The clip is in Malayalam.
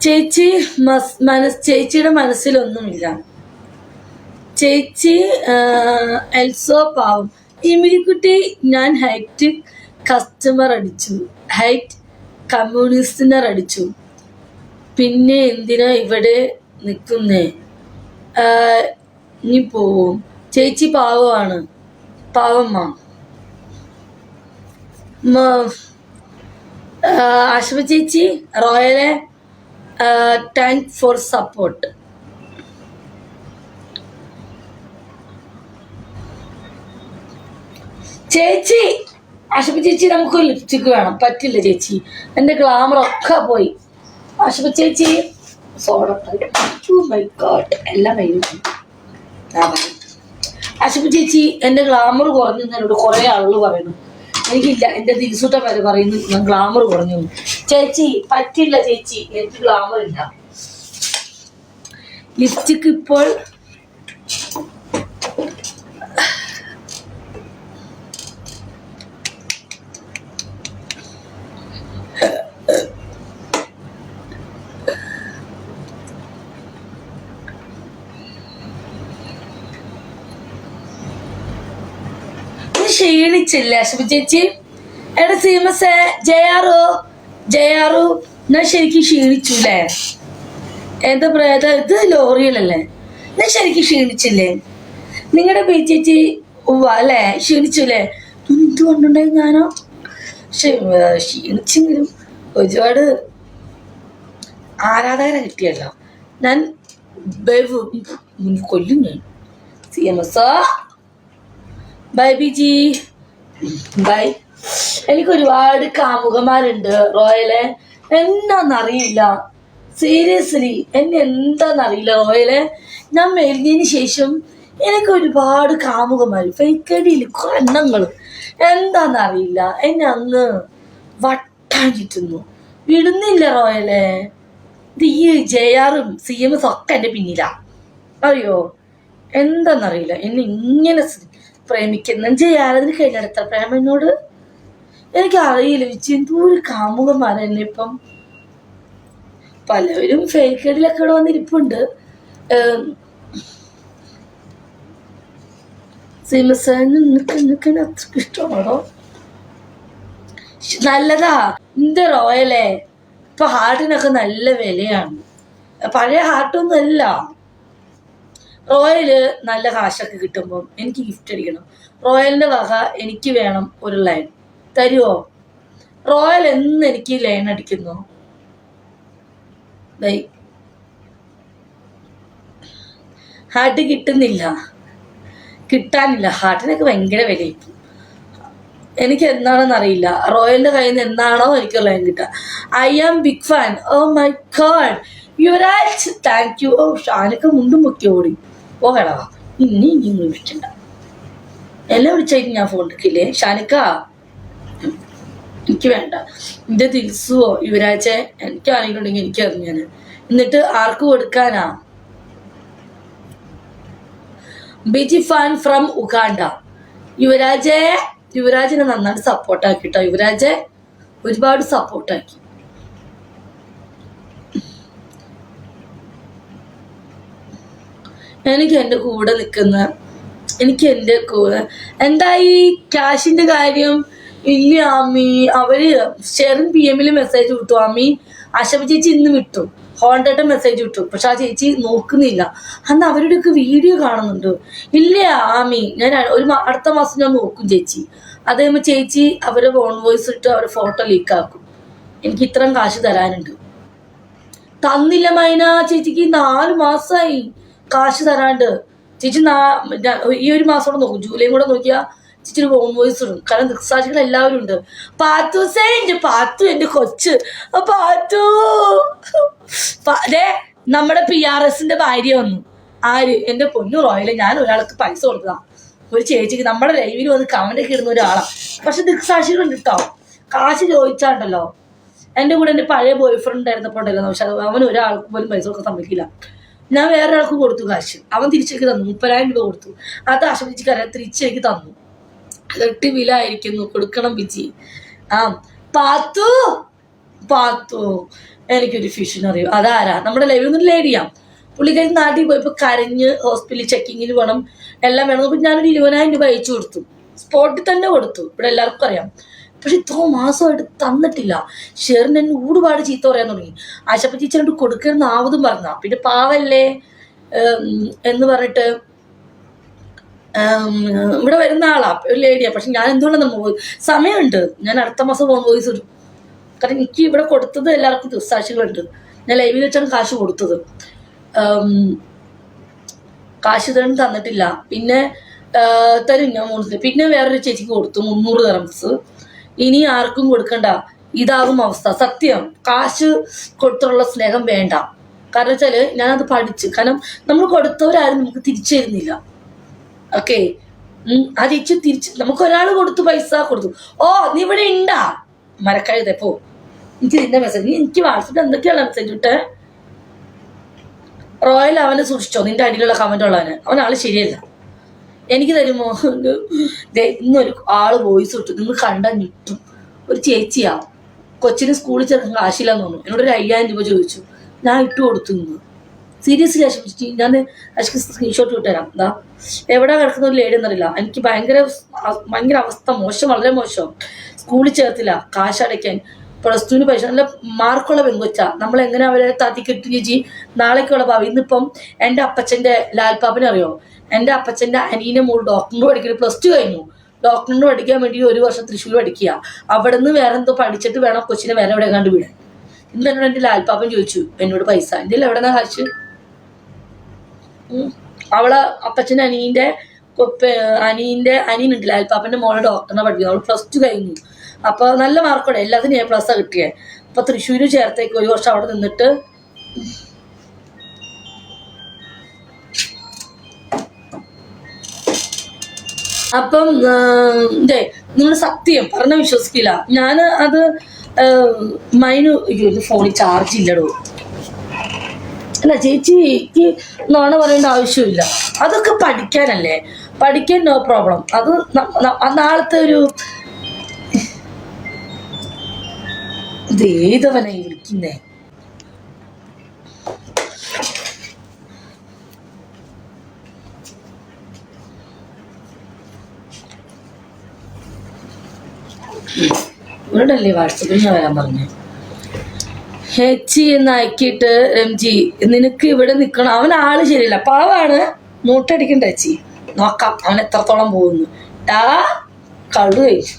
ചേച്ചി ചേച്ചിയുടെ മനസ്സിലൊന്നുമില്ല. ചേച്ചി എൽസോ പാവം. ഇമിലിക്കുട്ടി, ഞാൻ ഹൈറ്റ് കസ്റ്റമർ അടിച്ചു, ഹൈറ്റ് കമ്മ്യൂണിസ്റ്റിനർ അടിച്ചു, പിന്നെ എന്തിനാ ഇവിടെ നിൽക്കുന്നേ? ഇനി പോവും. ചേച്ചി പാവമാണ്, പാവമ്മ. ആശുപ ചേച്ചി റോയലെ താങ്ക് ഫോർ സപ്പോർട്ട്. ചേച്ചി ആശുപ ചേച്ചി നമുക്ക് ലിപ്സ്റ്റിക് വേണം. പറ്റില്ല ചേച്ചി, എൻ്റെ ഗ്ലാമറൊക്കെ പോയി. ആശുപ ചേച്ചി മൈ ഗോഡ് എല്ലാം കഴിഞ്ഞു. ആശുപ ചേച്ചി എൻ്റെ ഗ്ലാമർ കുറഞ്ഞു എന്നോട് കുറേ ആളുകൾ പറയുന്നു. എനിക്കില്ല, എൻ്റെ തിരിസൂട്ട വരെ പറയുന്നു ഞാൻ ഗ്ലാമർ കുറഞ്ഞു. ചേച്ചി പറ്റില്ല ചേച്ചി, എനിക്ക് ഗ്ലാമർ ഇല്ല. ലിപ്സ്റ്റിക് ഇപ്പോൾ ക്ഷീണിച്ചില്ല ആശുപ ചേച്ചി. എടാ സീമസേ, ജയാറു ഞാൻ ശരിക്കും ക്ഷീണിച്ചുല്ലേ? എന്താ പറയാ, ഇത് ലോറിയലല്ലേ? ഞാൻ ശരിക്കും ക്ഷീണിച്ചില്ലേ? നിങ്ങളുടെ ബി ചേച്ചി അല്ലേ ക്ഷീണിച്ചുല്ലേ? എന്ത് കൊണ്ടുണ്ടായി ഞാനോ ക്ഷീണിച്ചെങ്കിലും ഒരുപാട് ആരാധകരെ കിട്ടിയല്ലോ. ഞാൻ കൊല്ലും ഞാൻ. സീമസോ ബൈ ബിജി, ബൈ. എനിക്ക് ഒരുപാട് കാമുകന്മാരുണ്ട് റോയലെ. എന്താന്നറിയില്ല, സീരിയസ്ലി എന്നെ എന്താന്നറിയില്ല റോയലെ. ഞാൻ മെലിഞ്ഞതിന് ശേഷം എനിക്ക് ഒരുപാട് കാമുകന്മാർ, ഫേക്കടിയിൽ കുറെ എണ്ണങ്ങൾ. എന്താന്നറിയില്ല, എന്നെ അങ്ങ് വട്ടാൻ ചുറ്റുന്നു, വിടുന്നില്ല റോയലെ. ഇത് ഈ ജയാറും CMS ഒക്കെ എൻ്റെ പിന്നിലാ, അറിയോ? എന്താന്നറിയില്ല, എന്നെ ഇങ്ങനെ പ്രേമിക്കുന്ന ജയാരതിന് കഴിഞ്ഞെടുത്ത പ്രേമ എന്നോട് എനിക്കറിയില്ല. എന്തോരു കാമുകന്മാരെ എന്നെ ഇപ്പം. പലവരും ഫേക്കടിലൊക്കെ ഇവിടെ വന്നിരിപ്പുണ്ട്. നിനക്ക് അത്രക്ക് ഇഷ്ടമാണോ? നല്ലതാ എന്റെ റോയലെ. ഇപ്പൊ ഹാർട്ടിനൊക്കെ നല്ല വിലയാണ്. പഴയ ഹാർട്ടൊന്നും അല്ല. റോയല് നല്ല കാശൊക്കെ കിട്ടുമ്പോൾ എനിക്ക് ഗിഫ്റ്റ് അടിക്കണം. റോയലിന്റെ വക എനിക്ക് വേണം ഒരു ലൈൻ. തരുമോ? റോയൽ എന്ന് എനിക്ക് ലൈൻ അടിക്കുന്നു. ഹാർട്ട് കിട്ടാനില്ല. ഹാർട്ടിനൊക്കെ ഭയങ്കര വിലയിക്കും. എനിക്ക് എന്താണെന്ന് അറിയില്ല. റോയലിന്റെ കയ്യിൽ നിന്ന് എന്നാണോ എനിക്ക് ലൈൻ കിട്ടുക. I am big fan. Oh my God Yuvraj, thank you. Oh ഷാനൊക്കെ മുണ്ടും പൊക്കി ഓടി. ഓ കളവാ, ഇനി വിളിക്കണ്ട. എല്ലാം വിളിച്ചായിട്ട് ഞാൻ ഫോൺ എടുക്കില്ലേ? ഷാനിക്ക എനിക്ക് വേണ്ട. എൻ്റെ തിരിസുവോ യുവരാജെ എനിക്ക് ആരെങ്കിലും ഉണ്ടെങ്കിൽ എനിക്ക് അറിഞ്ഞാണ്. എന്നിട്ട് ആർക്ക് കൊടുക്കാനാ? Big fan from Uganda. യുവരാജിനെ നന്നായിട്ട് സപ്പോർട്ടാക്കി കേട്ടോ. യുവരാജെ ഒരുപാട് സപ്പോർട്ടാക്കി. എനിക്ക് എൻ്റെ കൂടെ നിൽക്കുന്ന എന്തായി ക്യാഷിന്റെ കാര്യം? ഇല്ല ആമി, അവര് ഷെറിൻ PM മെസ്സേജ് വിട്ടു. ആമി ആശപ ചേച്ചി ഇന്ന് വിട്ടു, ഹോണ്ടയുടെ മെസ്സേജ് വിട്ടു. പക്ഷെ ആ ചേച്ചി നോക്കുന്നില്ല. അന്ന് അവരുടെയൊക്കെ വീഡിയോ കാണുന്നുണ്ട്. ഇല്ല ആമി, ഞാൻ അടുത്ത മാസം ഞാൻ നോക്കും ചേച്ചി. അതേപോലെ ചേച്ചി അവരെ ഫോൺ വോയിസ് ഇട്ട് അവരുടെ ഫോട്ടോ ലീക്കാക്കും. എനിക്ക് ഇത്രയും കാശ് തരാനുണ്ട്. തന്നില്ല മൈന. ചേച്ചിക്ക് 4 മാസമായി കാശ് തരാണ്ട്. ചേച്ചി ഈ ഒരു മാസം കൂടെ നോക്കും, ജൂലൈയും കൂടെ നോക്കിയാൽ ചേച്ചി ഹോം വോയിസ് ഇടും. കാരണം ദൃക്സാക്ഷികൾ എല്ലാവരും ഉണ്ട്. പാത്തൂസേ, പാത്തു എൻ്റെ കൊച്ച് പാത്തു. അതെ, നമ്മുടെ PRSന്റെ ഭാര്യ വന്നു. ആര്? എൻ്റെ പൊന്നു റോയല്. ഞാൻ ഒരാൾക്ക് പൈസ കൊടുത്തതാ, ഒരു ചേച്ചിക്ക്. നമ്മുടെ ലൈവിൽ വന്ന് കമന്റൊക്കെ ഇടുന്ന ഒരാളാ. പക്ഷെ ദൃക്സാക്ഷികളുണ്ട് കേട്ടോ. കാശ് ചോദിച്ചാണ്ടല്ലോ. എൻ്റെ കൂടെ എൻ്റെ പഴയ ബോയ് ഫ്രണ്ട് ആയിരുന്നപ്പോൾ ഉണ്ടല്ലോ, പക്ഷെ അവൻ ഒരാൾക്ക് പോലും പൈസ കൊടുക്കാൻ സമ്മതിക്കില്ല. ഞാൻ വേറൊരാൾക്ക് കൊടുത്തു കാശ്. അവൻ തിരിച്ചേക്ക് തന്നു. 30,000 രൂപ കൊടുത്തു. അത് ആശുപത്രിക്കാരൻ തിരിച്ചേക്ക് തന്നു. ഇരട്ടി വില ആയിരിക്കുന്നു, കൊടുക്കണം ബിജി. പാത്തു പാത്തു എനിക്കൊരു ഫിഷിനറി അതാരാ നമ്മുടെ ലൈവിൽ നിന്ന് ലേഡിയാം പുള്ളിക്കാരി നാട്ടിൽ പോയപ്പോൾ കരഞ്ഞ് ഹോസ്പിറ്റലിൽ ചെക്കിങ്ങിന് വേണം എല്ലാം വേണം അപ്പം ഞാനൊരു 20,000 രൂപ അയച്ചു കൊടുത്തു സ്പോട്ടിൽ തന്നെ കൊടുത്തു ഇവിടെ എല്ലാവർക്കും അറിയാം പക്ഷെ ഇത്ര മാസമായിട്ട് തന്നിട്ടില്ല ഷെറിന് എന്നെ ഒരുപാട് ചീത്ത പറയാൻ തുടങ്ങി ആശപ്പ ചേച്ചിയോട് കൊടുക്കരുന്ന് ആവതും പറഞ്ഞ പിന്നെ പാവല്ലേ എന്ന് പറഞ്ഞിട്ട് ഇവിടെ വരുന്ന ആളാ ഒരു ലേഡിയാ പക്ഷെ ഞാൻ എന്തുകൊണ്ടാണ് നമ്മൾ സമയമുണ്ട് ഞാൻ അടുത്ത മാസം ഫോൺ വോയിസ് ഇടും കാരണം എനിക്ക് ഇവിടെ കൊടുത്തത് എല്ലാവർക്കും ദുസ്സാക്ഷികളുണ്ട് ഞാൻ ലൈവിൽ വെച്ചാണ് കാശ് കൊടുത്തത് കാശ് ഇതൊന്നും തന്നിട്ടില്ല പിന്നെ തരും ഞാൻ മോളത്തിൽ പിന്നെ വേറൊരു ചേച്ചിക്ക് കൊടുത്തു 300 ദിർഹംസ് ഇനി ആർക്കും കൊടുക്കണ്ട ഇതാകും അവസ്ഥ സത്യം കാശ് കൊടുത്തുള്ള സ്നേഹം വേണ്ട കാരണം വെച്ചാല് ഞാനത് പഠിച്ചു കാരണം നമ്മൾ കൊടുത്തവരാരും നമുക്ക് തിരിച്ചു തരുന്നില്ല ഓക്കെ ആ ചേച്ചി തിരിച്ച് നമുക്ക് ഒരാൾ കൊടുത്തു പൈസ കൊടുത്തു ഓ നീ ഇവിടെ ഉണ്ടാ മരക്കഴുതപ്പോ എനിക്ക് നിന്റെ മെസ്സേജ് എനിക്ക് വാട്സപ്പിൽ എന്തൊക്കെയാണ് മെസ്സേജ് ഇട്ടെ റോയൽ അവനെ സൂക്ഷിച്ചോ നിന്റെ അടിയിലുള്ള കമന്റ് ഉള്ളവന് അവനാള് ശരിയല്ല എനിക്ക് തരുമോ ഇന്നൊരു ആള് വോയിസ് ഇട്ടു നിങ്ങൾ കണ്ടാൽ ഞെട്ടും ഒരു ചേച്ചിയാ കൊച്ചിന് സ്കൂളിൽ ചേർക്കാൻ കാശില്ലാന്ന് തോന്നുന്നു എന്നോട് ഒരു 5,000 രൂപ ചോദിച്ചു ഞാൻ ഇട്ട് കൊടുത്തു ഇന്ന് സീരിയസ്ലി അശ്വസിച്ച് ഞാൻ അശ്വക്ക് സ്ക്രീൻഷോട്ട് വിട്ടുതരാം എന്താ എവിടെ കിടക്കുന്ന ഒരു ലേഡി എന്നറിയില്ല എനിക്ക് ഭയങ്കര അവസ്ഥ മോശം വളരെ മോശം സ്കൂളിൽ ചേർത്തില്ല കാശ് അടയ്ക്കാൻ +2 പൈസ നല്ല മാർക്കുള്ള പെങ്കൊച്ച നമ്മൾ എങ്ങനെ അവരെ താത്തിക്കെട്ടി ചേച്ചി നാളേക്കുള്ള ഭാവി ഇന്നിപ്പം എൻ്റെ അപ്പച്ചൻ്റെ ലാൽപ്പാപ്പനെ അറിയോ എൻ്റെ അപ്പച്ചൻ്റെ അനിയനെ മോൾ ഡോക്ടറിന് പഠിക്കുന്നത് +2 കഴിഞ്ഞു ഡോക്ടറിന് പഠിക്കാൻ വേണ്ടി 1 വർഷം തൃശ്ശൂർ പഠിക്കുക അവിടെ നിന്ന് വേറെ എന്തോ പഠിച്ചിട്ട് വേണം കൊച്ചിനെ വേറെ എവിടെ കണ്ടു വിടാൻ ഇന്ന് എന്നോട് എൻ്റെ ലാൽപ്പാപ്പൻ ചോദിച്ചു എന്നോട് പൈസ എൻ്റെ എവിടെന്നാ കാശ് അവളെ അപ്പച്ചൻ്റെ അനിയനുണ്ട് ലാൽപ്പാപ്പൻ്റെ മോളെ ഡോക്ടറിനെ പഠിക്കുന്നത് അവൾ +2 കഴിഞ്ഞു അപ്പൊ നല്ല മാർക്കോടെ എല്ലാത്തിനും A+ കിട്ടിയത് അപ്പൊ തൃശ്ശൂര് ചേർത്തേക്ക് 1 വർഷം അവിടെ നിന്നിട്ട് അപ്പം നിങ്ങൾ സത്യം പറഞ്ഞ വിശ്വസിക്കില്ല ഞാൻ അത് മൈനു ഫോണിൽ ചാർജ് ഇല്ലടോ അല്ല ചേച്ചിക്ക് നോണ പറയേണ്ട ആവശ്യമില്ല അതൊക്കെ പഠിക്കാനല്ലേ പഠിക്കാൻ നോ പ്രോബ്ലം അത് നാളത്തെ ഒരു ഇതേതവനായി വിളിക്കുന്നേ ഇവിടല്ലേ വാട്സപ്പിൽ ഞാൻ വരാൻ പറഞ്ഞു ഹെച്ചി എന്ന് ആക്കിയിട്ട് രംജി നിനക്ക് ഇവിടെ നിൽക്കണം അവൻ ആള് ശരിയല്ല പാവാണ് മൂട്ടടിക്കണ്ട ഹെച്ചി നോക്കാം അവൻ എത്രത്തോളം പോകുന്നു കള്ളു കഴിച്ചു